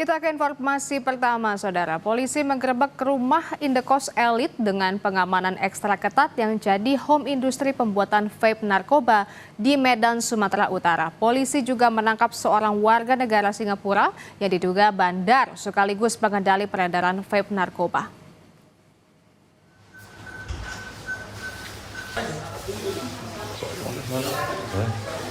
Kita ke informasi pertama, Saudara. Polisi menggerebek rumah indekos elit dengan pengamanan ekstra ketat yang jadi home industri pembuatan vape narkoba di Medan, Sumatera Utara. Polisi juga menangkap seorang warga negara Singapura yang diduga bandar sekaligus pengendali peredaran vape narkoba.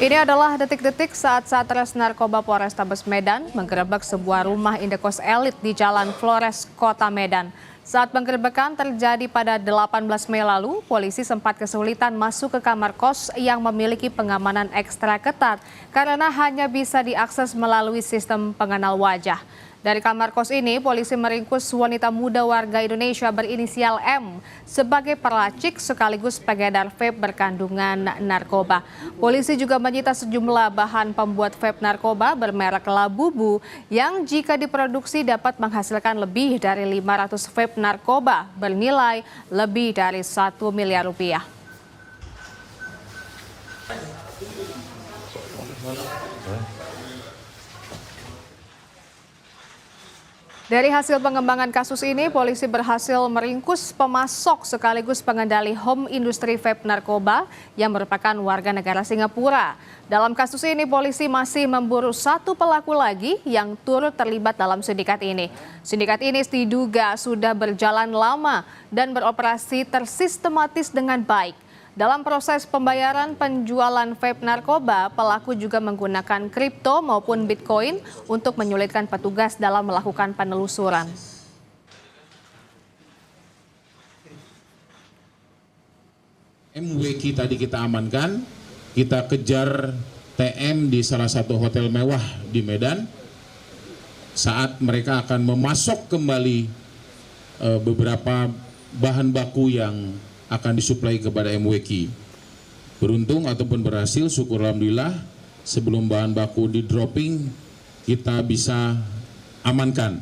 Ini adalah detik-detik saat Satres Narkoba Polrestabes Medan menggerebek sebuah rumah indekos elit di Jalan Flores, Kota Medan. Saat penggerebekan terjadi pada 18 Mei lalu, polisi sempat kesulitan masuk ke kamar kos yang memiliki pengamanan ekstra ketat karena hanya bisa diakses melalui sistem pengenal wajah. Dari kamar kos ini, polisi meringkus wanita muda warga Indonesia berinisial M sebagai peracik sekaligus pengedar vape berkandungan narkoba. Polisi juga menyita sejumlah bahan pembuat vape narkoba bermerek Labubu yang jika diproduksi dapat menghasilkan lebih dari 500 vape narkoba bernilai lebih dari 1 miliar rupiah. Dari hasil pengembangan kasus ini, polisi berhasil meringkus pemasok sekaligus pengendali home industri vape narkoba yang merupakan warga negara Singapura. Dalam kasus ini, polisi masih memburu satu pelaku lagi yang turut terlibat dalam sindikat ini. Sindikat ini diduga sudah berjalan lama dan beroperasi tersistematis dengan baik. Dalam proses pembayaran penjualan vape narkoba, pelaku juga menggunakan kripto maupun bitcoin untuk menyulitkan petugas dalam melakukan penelusuran. MWK tadi kita amankan, kita kejar TM di salah satu hotel mewah di Medan saat mereka akan memasok kembali beberapa bahan baku yang akan disuplai kepada MWK. Beruntung ataupun berhasil, syukur alhamdulillah, sebelum bahan baku di dropping kita bisa amankan.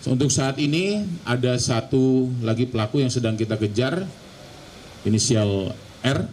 Untuk saat ini ada satu lagi pelaku yang sedang kita kejar, inisial R.